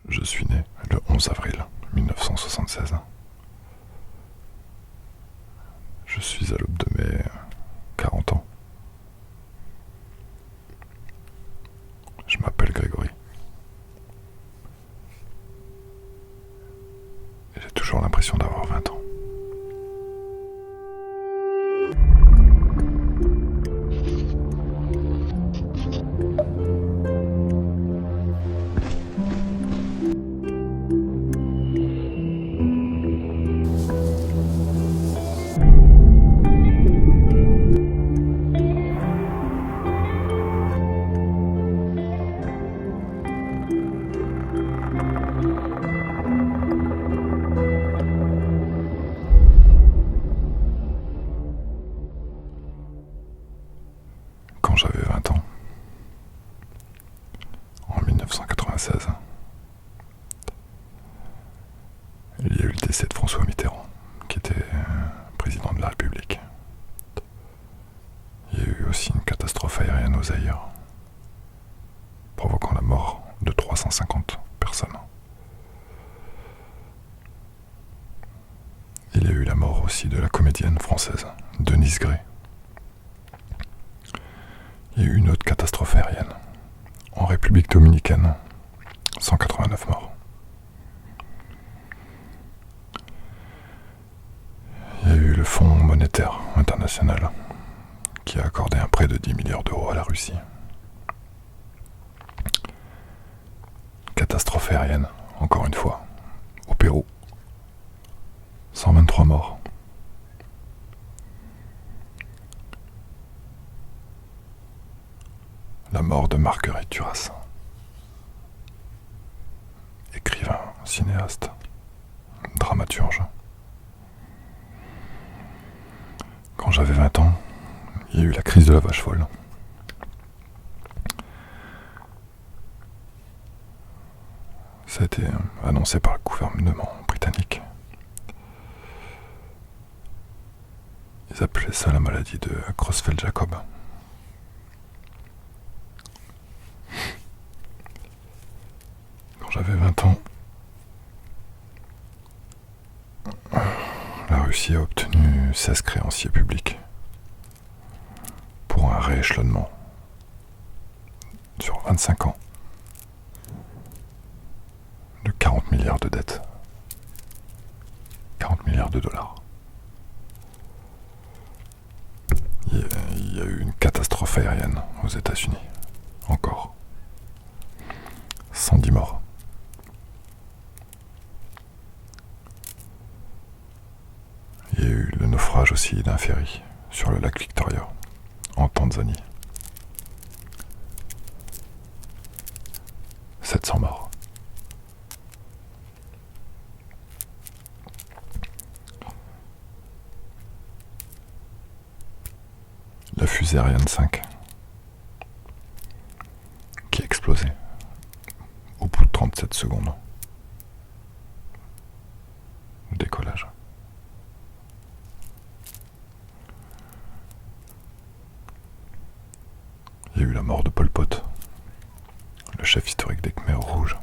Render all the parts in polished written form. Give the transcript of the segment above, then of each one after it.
Je suis né le 11 avril 1976. Je suis à l'aube de mes 40 ans. Je m'appelle Grégory. Et j'ai toujours l'impression d'avoir 20 ans. Quand j'avais 20 ans, en 1996, il y a eu le décès de François Mitterrand, qui était président de la République. Il y a eu aussi une catastrophe aérienne au Zaïre, provoquant la mort de 350 personnes. Il y a eu la mort aussi de la comédienne française, Denise Gray. Il y a eu une autre catastrophe aérienne en République dominicaine, 189 morts. Il y a eu le Fonds monétaire international qui a accordé un prêt de 10 milliards d'euros à la Russie. Catastrophe aérienne, encore une fois, au Pérou. 123 morts. La mort de Marguerite Duras, écrivain, cinéaste, dramaturge. Quand j'avais 20 ans, il y a eu la crise de la vache folle. Ça a été annoncé par le gouvernement britannique. Ils appelaient ça la maladie de Creutzfeldt-Jakob. Quand j'avais 20 ans, la Russie a obtenu 16 créanciers publics pour un rééchelonnement sur 25 ans de 40 milliards de dettes. 40 milliards de dollars. Il y a eu une catastrophe aérienne aux États-Unis. Encore. 110 morts. Il y a eu le naufrage aussi d'un ferry sur le lac Victoria, en Tanzanie. 700 morts. La fusée Ariane 5 qui a explosé au bout de 37 secondes de décollage. Il y a eu la mort de Pol Pot, le chef historique des Khmers rouges.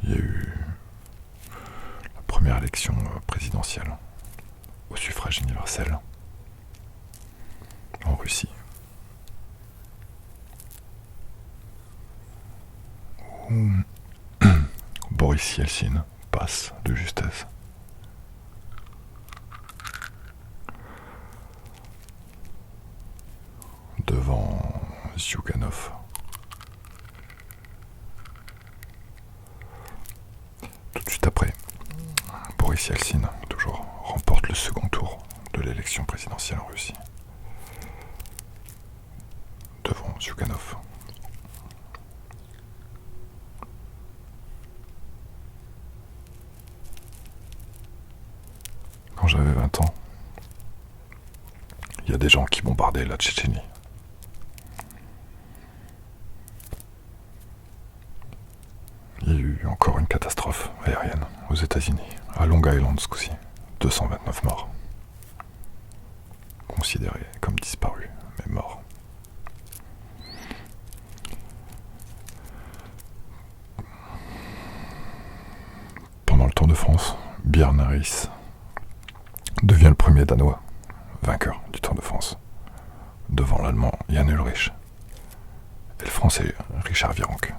Il y a eu la première élection présidentielle au suffrage universel en Russie, où Boris Yeltsin passe de justesse. Devant Zyuganov. Tout de suite après, Boris Yeltsin, toujours, remporte le second tour de l'élection présidentielle en Russie. Devant Zyuganov. Quand j'avais 20 ans, il y a des gens qui bombardaient la Tchétchénie. Il y a eu encore une catastrophe aérienne aux États-Unis, à Long Island ce coup-ci. 229 morts. considéré comme disparu, mais mort. Pendant le Tour de France, Björn Riis devient le premier Danois vainqueur du Tour de France, devant l'Allemand Jan Ullrich et le Français Richard Virenque.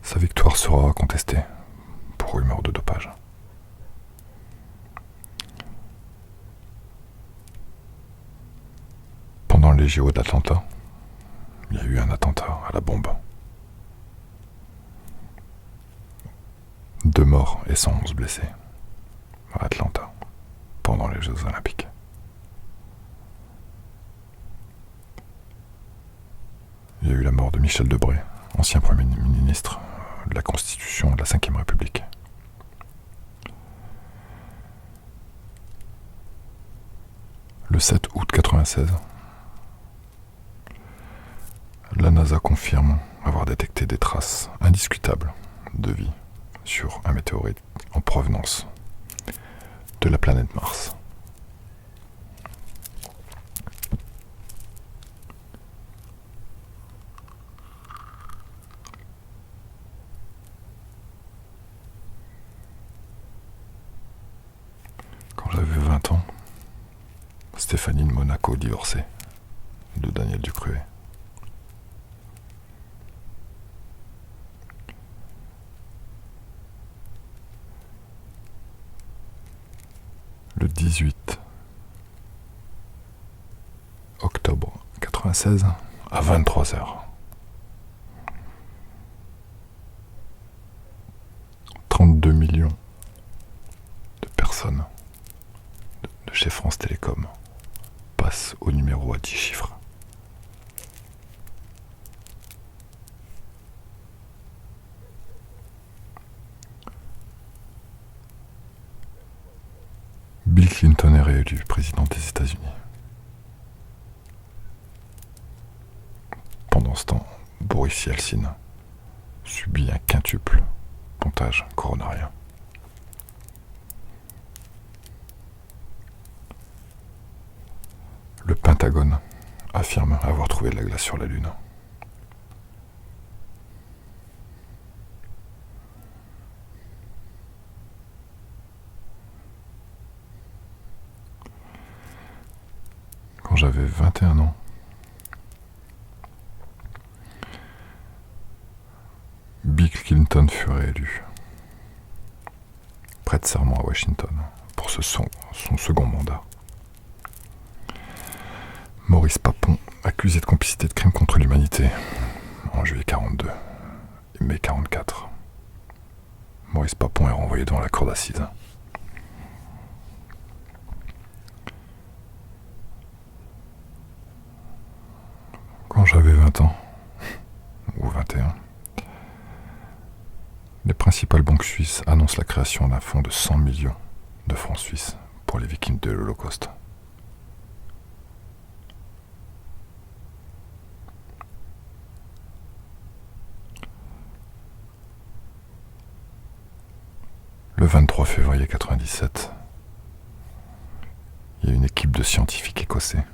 Sa victoire sera contestée pour rumeur de dopage. Pendant les JO d'Atlanta, il y a eu un attentat à la bombe. 2 morts et 111 blessés à Atlanta pendant les Jeux Olympiques. Il y a eu la mort de Michel Debré, ancien Premier ministre de la Constitution de la Ve République. Le 7 août 1996, la NASA confirme avoir détecté des traces indiscutables de vie sur un météorite en provenance de la planète Mars. Quand j'avais 20 ans, Stéphanie de Monaco divorçait de Daniel Ducruet. Le 18 octobre 1996 à 23h. 32 millions de personnes de chez France Télécom passent au numéro à 10 chiffres. Bill Clinton est réélu président des États-Unis. Pendant ce temps, Boris Yeltsin subit un quintuple pontage coronarien. Le Pentagone affirme avoir trouvé de la glace sur la Lune. Quand j'avais 21 ans, Bill Clinton fut réélu, prête serment à Washington pour son second mandat. Maurice Papon, accusé de complicité de crimes contre l'humanité en juillet 42 et mai 44. Maurice Papon est renvoyé devant la cour d'assises. Quand j'avais 20 ans, ou 21, les principales banques suisses annoncent la création d'un fonds de 100 millions de francs suisses pour les victimes de l'Holocauste. Le 23 février 1997, il y a une équipe de scientifiques écossais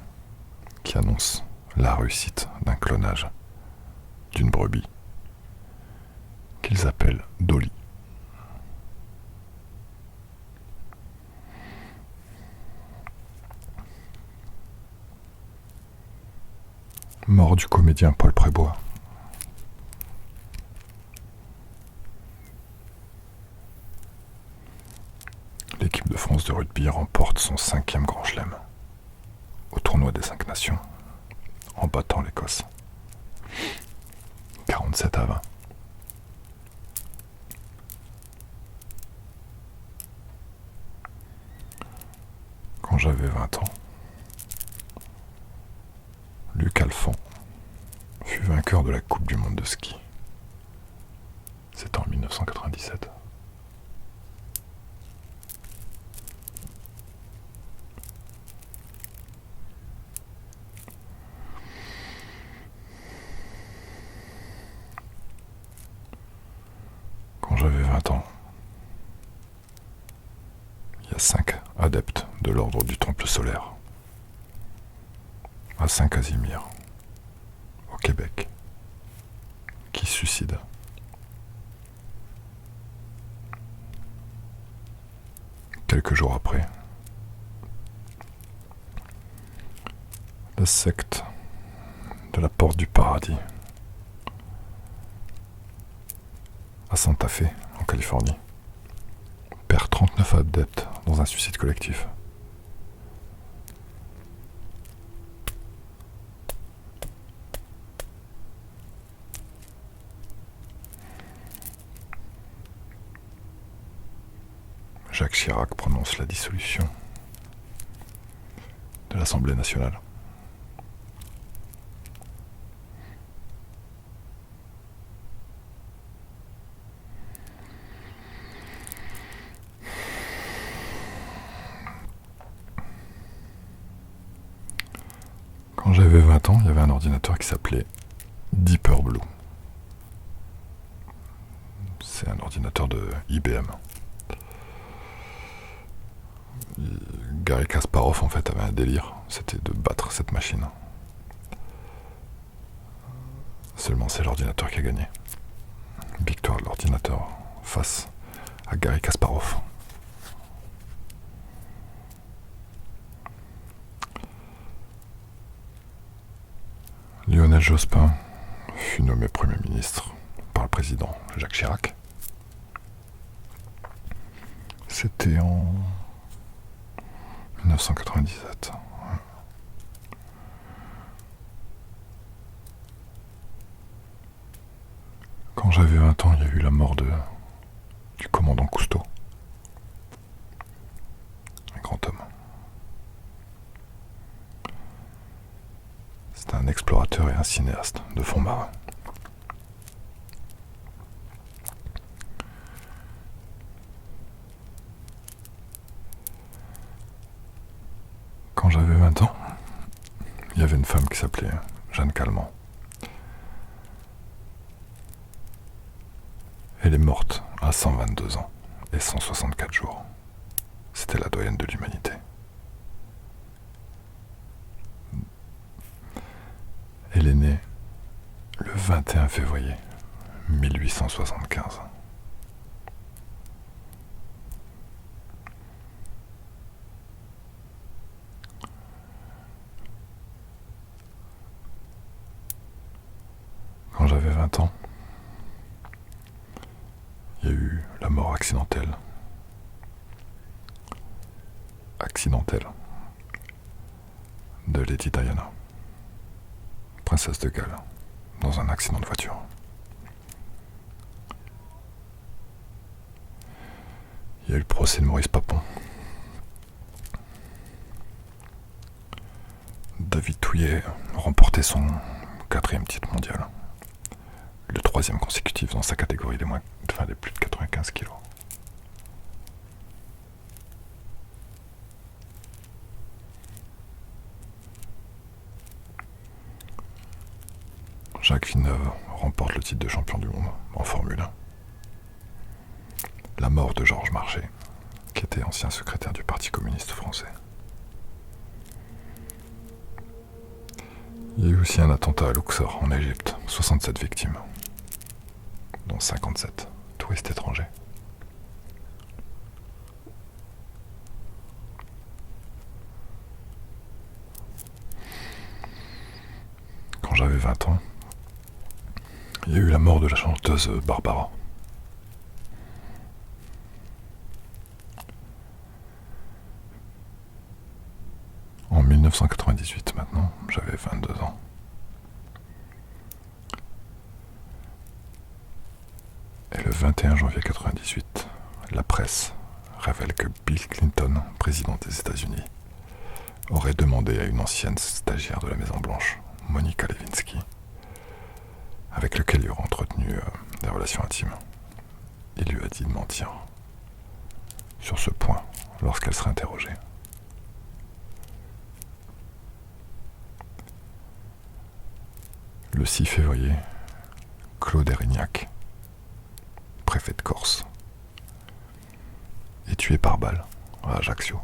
qui annonce la réussite d'un clonage d'une brebis qu'ils appellent Dolly. Mort du comédien Paul Prébois. L'équipe de France de rugby remporte son 5e Grand Chelem au tournoi des 5 nations en battant l'Écosse 47-20. Quand j'avais 20 ans, Luc Alphand fut vainqueur de la Coupe du monde de ski. C'était en 1997. Quand j'avais 20 ans, il y a 5 adeptes de l'ordre du Temple solaire, à Saint-Casimir, au Québec, qui se suicide. Quelques jours après, la secte de la Porte du Paradis à Santa Fe, en Californie, perd 39 adeptes dans un suicide collectif. Jacques Chirac prononce la dissolution de l'Assemblée nationale. Quand j'avais 20 ans, il y avait un ordinateur qui s'appelait Deeper Blue. C'est un ordinateur de IBM. Garry Kasparov en fait avait un délire, c'était de battre cette machine. Seulement c'est l'ordinateur qui a gagné. Victoire de l'ordinateur face à Garry Kasparov. Lionel Jospin fut nommé Premier ministre par le président Jacques Chirac. C'était en 1997. Quand j'avais 20 ans, il y a eu la mort du commandant Cousteau. Un grand homme. C'était un explorateur et un cinéaste de fond marin. Quand j'avais 20 ans, il y avait une femme qui s'appelait Jeanne Calment. Elle est morte à 122 ans et 164 jours. C'était la doyenne de l'humanité. Elle est née le 21 février 1875. Quand j'avais 20 ans, il y a eu la mort accidentelle de Lady Diana, princesse de Galles, dans un accident de voiture. Il y a eu le procès de Maurice Papon. David Touillet remportait son 4e titre mondial, le 3e consécutif dans sa catégorie des plus de 95 kilos. Jacques Villeneuve remporte le titre de champion du monde en Formule 1. La mort de Georges Marchais, qui était ancien secrétaire du Parti communiste français. Il y a eu aussi un attentat à Luxor, en Égypte, 67 victimes, dont 57 touristes étrangers. Quand j'avais 20 ans, il y a eu la mort de la chanteuse Barbara. En 1998 maintenant, j'avais 22 ans. Et le 21 janvier 1998, la presse révèle que Bill Clinton, président des États-Unis, aurait demandé à une ancienne stagiaire de la Maison-Blanche, Monica Lewinsky, avec lequel il aurait entretenu des relations intimes. Il lui a dit de mentir sur ce point lorsqu'elle serait interrogée. Le 6 février, Claude Erignac, préfet de Corse, est tué par balle à Ajaccio.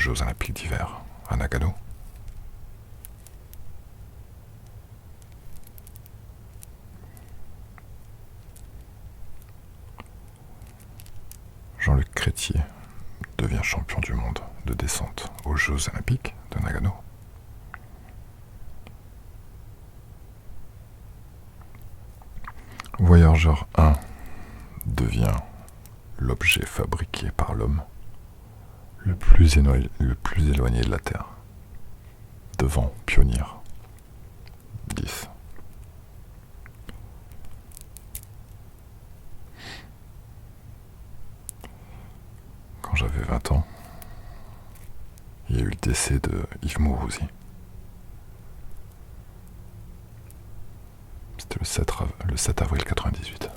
Jeux Olympiques d'hiver à Nagano. Jean-Luc Crétier devient champion du monde de descente aux Jeux Olympiques de Nagano. Voyager 1 devient l'objet fabriqué par l'homme le plus éloigné de la Terre, devant Pionnier 10. Quand j'avais 20 ans, il y a eu le décès de Yves Mourouzi. C'était le 7 avril 98.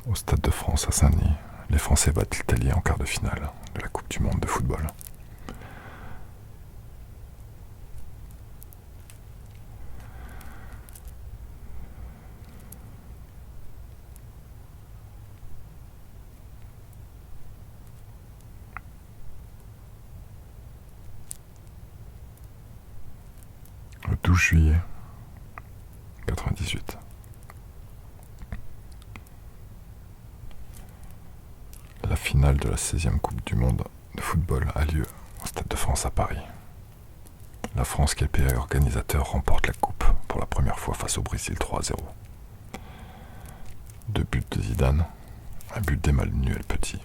Au Stade de France à Saint-Denis, les Français battent l'Italie en quart de finale de la Coupe du Monde de football. Le 12 juillet 98. La finale de la 16e Coupe du Monde de football a lieu au Stade de France à Paris. La France, qui est le pays organisateur, remporte la coupe pour la première fois face au Brésil 3-0. 2 buts de Zidane, un but d'Emmanuel Petit.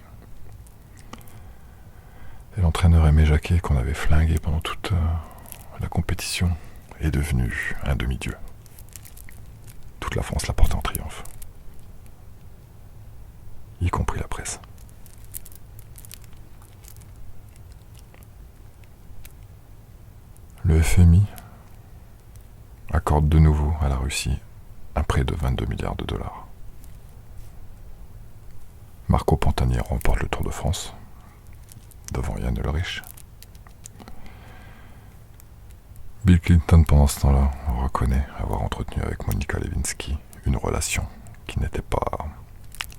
Et l'entraîneur Aimé Jacquet, qu'on avait flingué pendant toute la compétition, est devenu un demi-dieu. Toute la France l'a porté en triomphe, y compris la presse. Le FMI accorde de nouveau à la Russie un prêt de 22 milliards de dollars. Marco Pantani remporte le Tour de France devant Yann Ulrich. Bill Clinton, pendant ce temps-là, reconnaît avoir entretenu avec Monica Lewinsky une relation qui n'était pas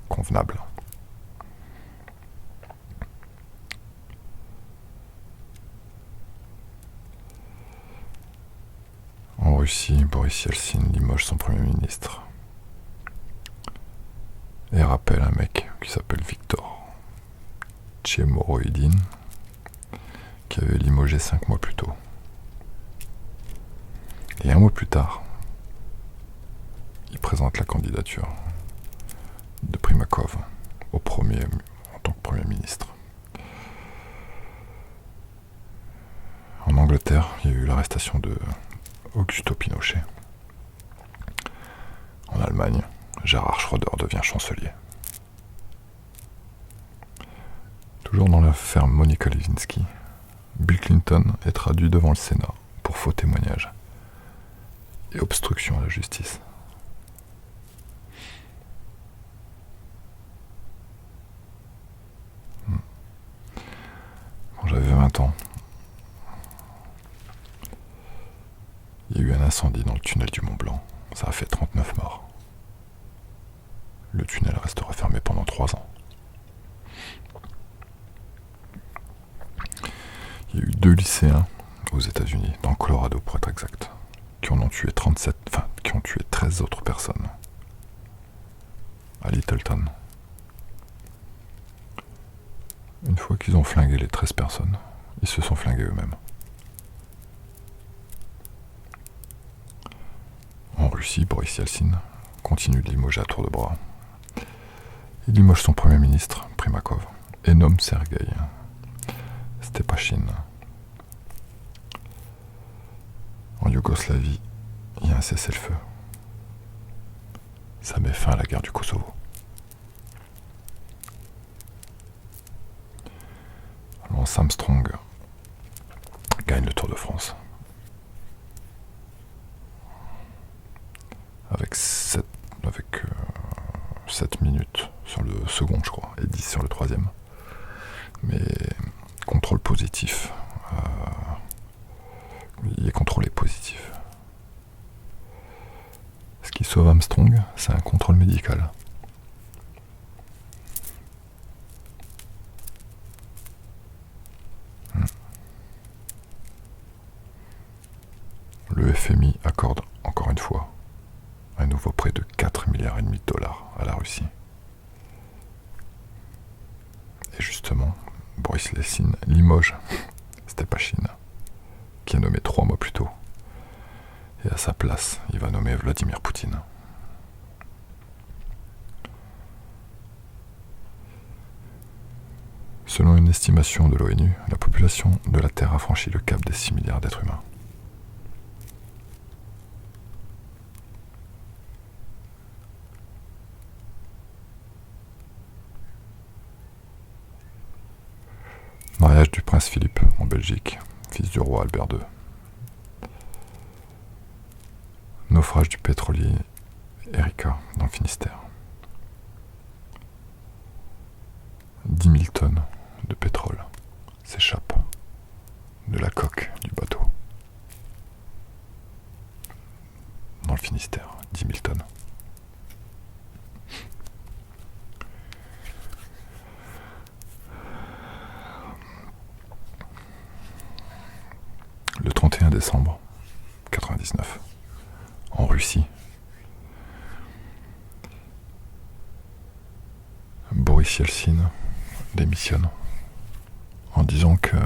convenable. En Russie, Boris Yeltsin limoge son premier ministre et rappelle un mec qui s'appelle Viktor Tchermorodine, qui avait limogé 5 mois plus tôt. Et un mois plus tard, il présente la candidature de Primakov en tant que Premier ministre. En Angleterre, il y a eu l'arrestation de Augusto Pinochet. En Allemagne, Gerhard Schröder devient chancelier. Toujours dans l'affaire Monica Lewinsky, Bill Clinton est traduit devant le Sénat pour faux témoignage et obstruction à la justice. Quand j'avais 20 ans, il y a eu un incendie dans le tunnel du Mont Blanc. Ça a fait 39 morts. Le tunnel restera fermé pendant 3 ans. Il y a eu 2 lycéens aux États-Unis, dans le Colorado pour être exact, qui ont tué 13 autres personnes à Littleton. Une fois qu'ils ont flingué les 13 personnes, ils se sont flingués eux-mêmes. En Russie, Boris Yeltsin continue de limoger à tour de bras. Il limoge son premier ministre, Primakov, et nomme Sergueï Stepachine. En Yougoslavie, il y a un cessez-le-feu. Ça met fin à la guerre du Kosovo. Lance Armstrong gagne le Tour de France avec 7 minutes sur le second, je crois, et 10 sur le troisième. Mais contrôle positif. Il est contrôlé positif. Ce qui sauve Armstrong, c'est un contrôle médical. Le FMI accorde encore une fois à nouveau près de 4,5 milliards de dollars à la Russie. Et justement, Boris Yeltsin limoge Stepachine, qui est nommé 3 mois plus tôt. Et à sa place, il va nommer Vladimir Poutine. Selon une estimation de l'ONU, la population de la Terre a franchi le cap des 6 milliards d'êtres humains. Mariage du prince Philippe en Belgique, fils du roi Albert II. Naufrage du pétrolier Erika dans le Finistère. 10 000 tonnes de pétrole s'échappent de la coque du bateau. Dans le Finistère, 10 000 tonnes. Le 31 décembre 1999, en Russie, Boris Yeltsin démissionne en disant que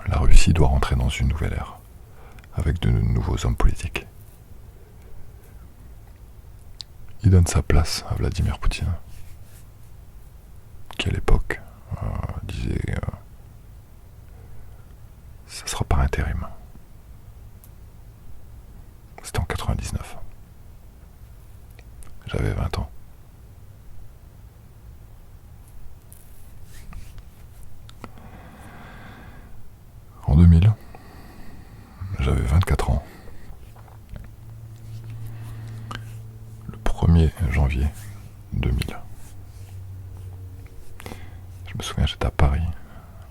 la Russie doit rentrer dans une nouvelle ère avec de nouveaux hommes politiques. Il donne sa place à Vladimir Poutine, qui à l'époque disait ça sera par intérim. C'était en 99. J'avais 20 ans. En 2000, j'avais 24 ans. Le 1er janvier 2000. Je me souviens, j'étais à Paris.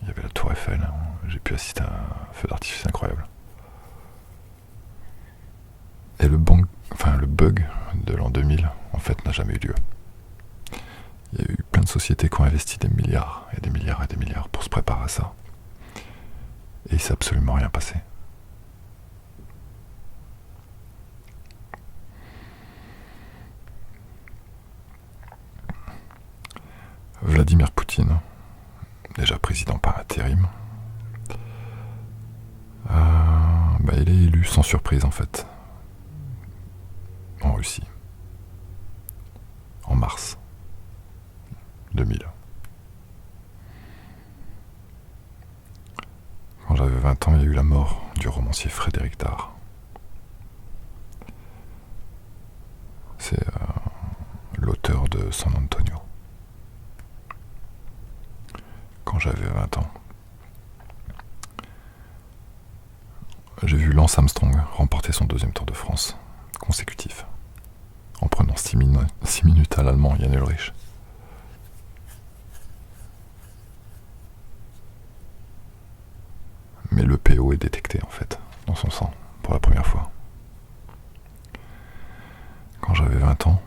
Il y avait la Tour Eiffel. J'ai pu assister à un feu d'artifice incroyable. Et le bug de l'an 2000, en fait, n'a jamais eu lieu. Il y a eu plein de sociétés qui ont investi des milliards et des milliards et des milliards pour se préparer à ça. Et il s'est absolument rien passé. Vladimir Poutine, déjà président par intérim, il est élu sans surprise en fait, en Russie, en mars 2000. Quand j'avais 20 ans, il y a eu la mort du romancier Frédéric Dard. C'est l'auteur de San Antonio. Quand j'avais 20 ans, j'ai vu Lance Armstrong remporter son 2e Tour de France consécutif, en prenant 6 minutes à l'Allemand Jan Ullrich. Mais le PO est détecté en fait, dans son sang, pour la première fois. Quand j'avais 20 ans,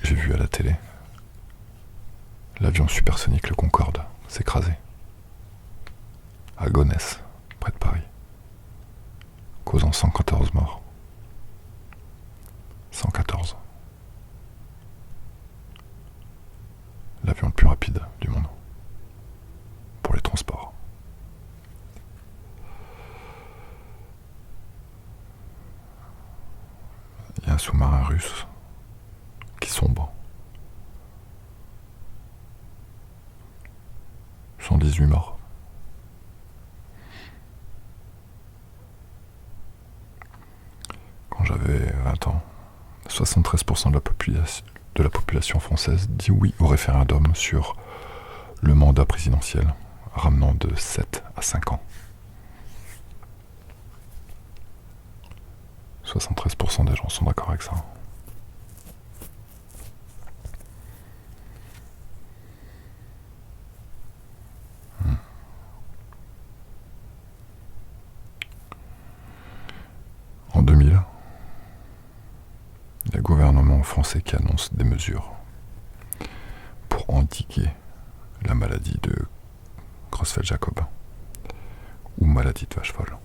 j'ai vu à la télé l'avion supersonique le Concorde s'écraser à Gonesse, près de Paris, causant 114 morts. 114. L'avion le plus rapide du monde pour les transports. Il y a un sous-marin russe qui sombre. 118 morts. Quand j'avais 20 ans, 73% de la population française dit oui au référendum sur le mandat présidentiel, ramenant de 7 à 5 ans. 73% des gens sont d'accord avec ça. En 2000, il y a le gouvernement français qui annonce des mesures pour endiguer la maladie de Creutzfeldt-Jakob ou maladie de vache folle.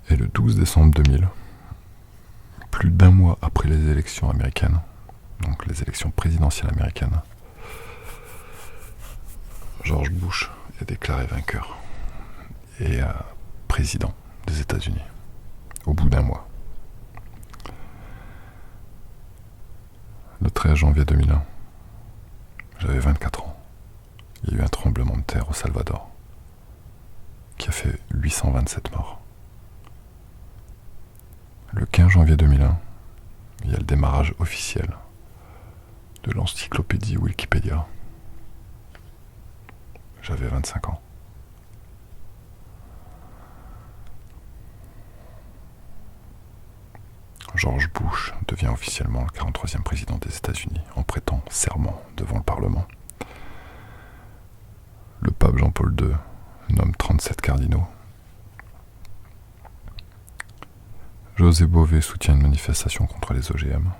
Et le 12 décembre 2000, plus d'un mois après les élections américaines, donc les élections présidentielles américaines, George Bush est déclaré vainqueur et président des États-Unis au bout d'un mois. Le 13 janvier 2001, j'avais 24 ans. Il y a eu un tremblement de terre au Salvador qui a fait 827 morts. Le 15 janvier 2001, il y a le démarrage officiel de l'encyclopédie Wikipédia. J'avais 25 ans. George Bush devient officiellement le 43e président des États-Unis en prêtant serment devant le Parlement. Le pape Jean-Paul II nomme 37 cardinaux. José Bové soutient une manifestation contre les OGM.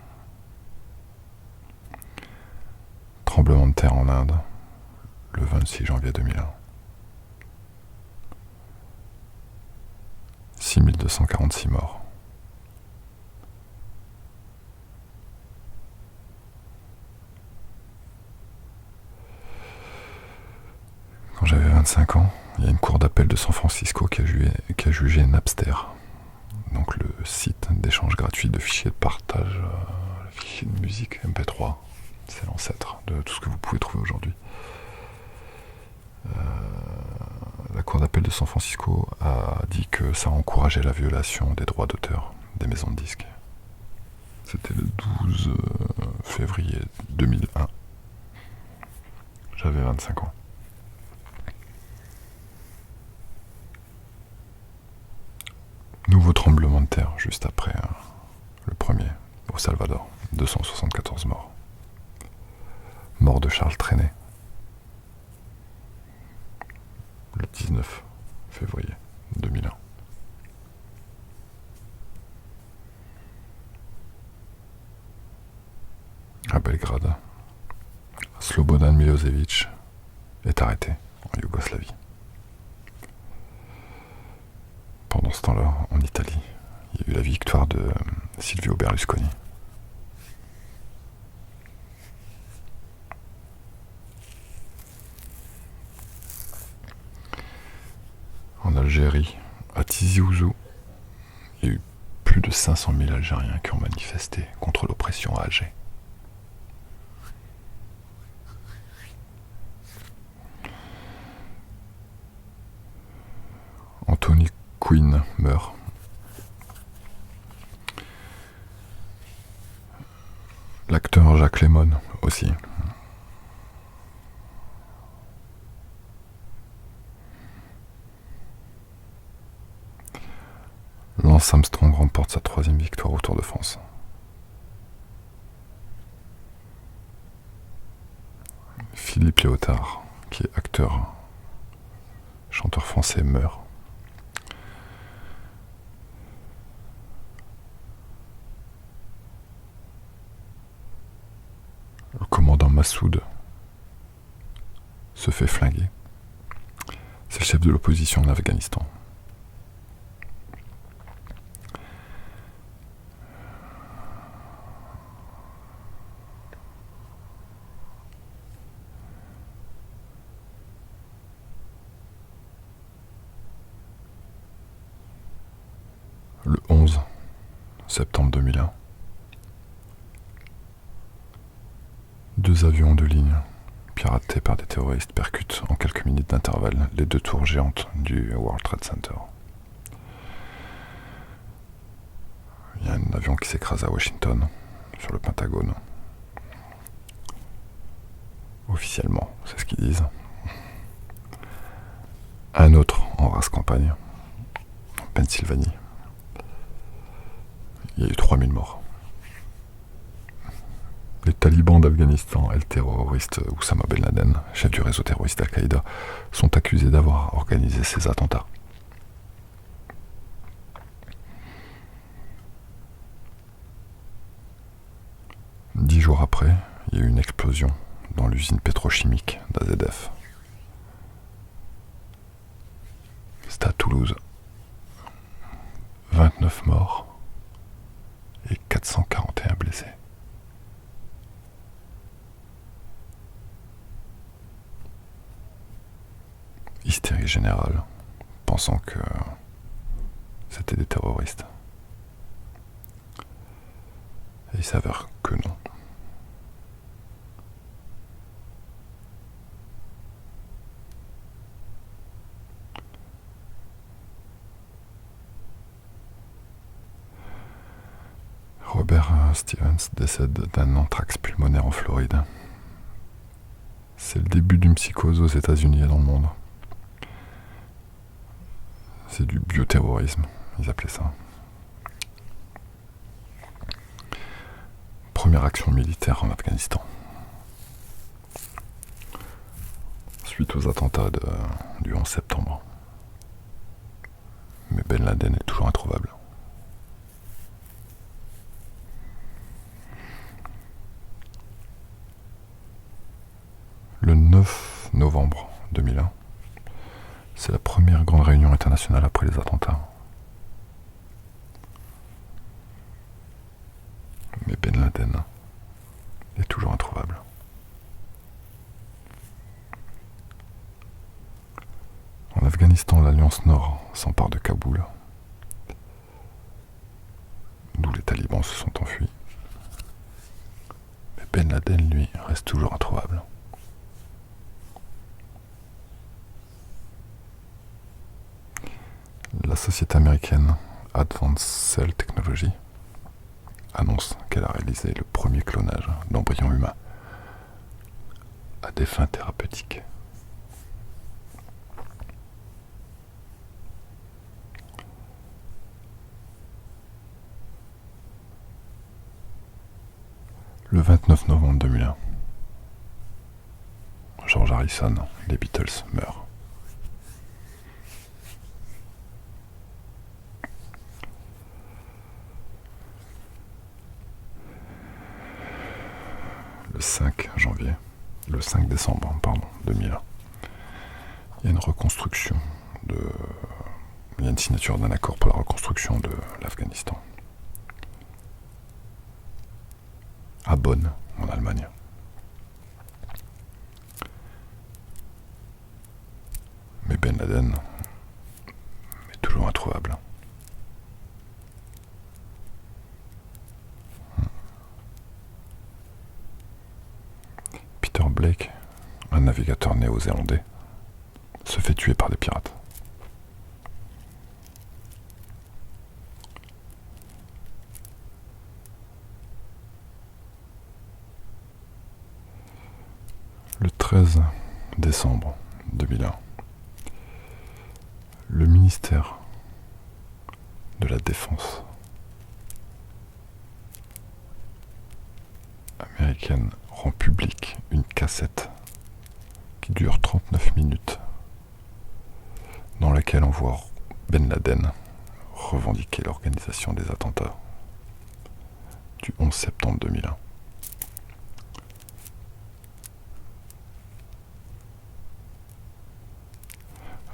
Tremblement de terre en Inde, le 26 janvier 2001. 6246 morts. Quand j'avais 25 ans, il y a une cour d'appel de San Francisco qui a jugé Napster, donc le site d'échange gratuit de fichiers de partage, le fichier de musique MP3, c'est l'ancêtre de tout ce que vous pouvez trouver aujourd'hui. La cour d'appel de San Francisco a dit que ça encourageait la violation des droits d'auteur des maisons de disques. C'était le 12 février 2001. J'avais 25 ans. Nouveau tremblement de terre juste après le premier au Salvador, 274 morts. Mort de Charles Trenet, le 19 février 2001. À Belgrade, Slobodan Milosevic est arrêté en Yougoslavie. Pendant ce temps-là, en Italie, il y a eu la victoire de Silvio Berlusconi. En Algérie, à Tizi Ouzou, il y a eu plus de 500 000 Algériens qui ont manifesté contre l'oppression à Alger. Anthony Quinn meurt. L'acteur Jacques Lemmon aussi. Lance Armstrong remporte sa 3e victoire au Tour de France. Philippe Léotard, qui est acteur, chanteur français, meurt. Le commandant Massoud se fait flinguer. C'est le chef de l'opposition en Afghanistan. Le 11 septembre 2001, 2 avions de ligne piratés par des terroristes percutent en quelques minutes d'intervalle les 2 tours géantes du World Trade Center. Il y a un avion qui s'écrase à Washington, sur le Pentagone. Officiellement, c'est ce qu'ils disent. Un autre en race campagne, en Pennsylvanie. Il y a eu 3000 morts. Les talibans d'Afghanistan et le terroriste Oussama Ben Laden, chef du réseau terroriste Al-Qaïda, sont accusés d'avoir organisé ces attentats. Dix jours après, il y a eu une explosion dans l'usine pétrochimique d'AZF. C'était à Toulouse. 29 morts et 441 blessés. Hystérie générale, pensant que c'était des terroristes. Et il s'avère que non. Robert Stevens décède d'un anthrax pulmonaire en Floride. C'est le début d'une psychose aux États-Unis et dans le monde. C'est du bioterrorisme, ils appelaient ça. Première action militaire en Afghanistan. Suite aux attentats du 11 septembre. Mais Ben Laden est toujours introuvable. Le 9 novembre 2001, c'est la première grande réunion internationale après les attentats. Mais Ben Laden est toujours introuvable. En Afghanistan, l'Alliance Nord s'empare de Kaboul, d'où les talibans se sont enfuis. Mais Ben Laden, lui, reste toujours introuvable. La société américaine Advanced Cell Technology annonce qu'elle a réalisé le premier clonage d'embryons humains à des fins thérapeutiques. Le 29 novembre 2001, George Harrison, les Beatles, meurt. Le 5 décembre 2001, il y a une reconstruction il y a une signature d'un accord pour la reconstruction de l'Afghanistan. À Bonn, en Allemagne. Mais Ben Laden est toujours introuvable. Peter Blake, un navigateur néo-zélandais, se fait tuer par des pirates. Le 13 décembre 2001, le ministère de la Défense américaine rend public une cassette qui dure 39 minutes dans laquelle on voit Ben Laden revendiquer l'organisation des attentats du 11 septembre 2001.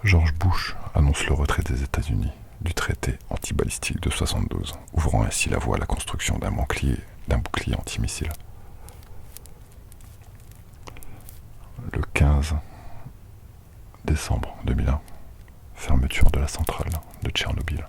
George Bush annonce le retrait des États-Unis du traité antibalistique de 1972, ouvrant ainsi la voie à la construction d'un bouclier antimissile. Le 15 décembre 2001, fermeture de la centrale de Tchernobyl.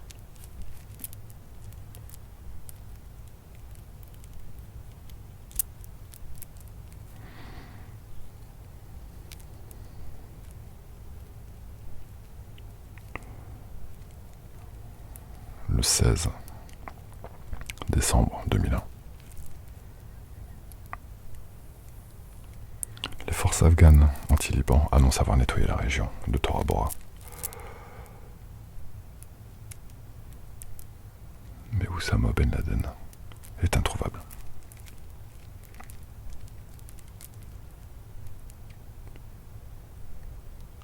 Le 16 décembre 2001. Les forces afghanes anti-Liban annoncent avoir nettoyé la région de Tora Bora Oussama Ben Laden est introuvable.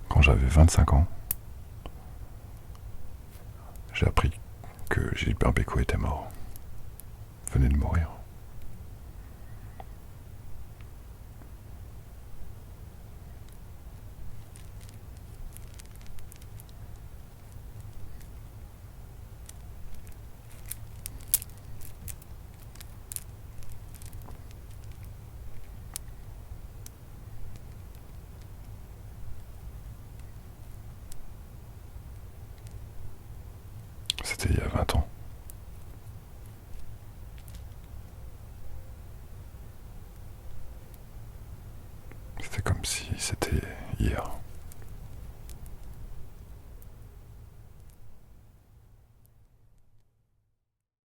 Quand j'avais 25 ans, j'ai appris que Gilbert Bécaud était mort. Venait de mourir. C'était il y a 20 ans. C'était comme si c'était hier.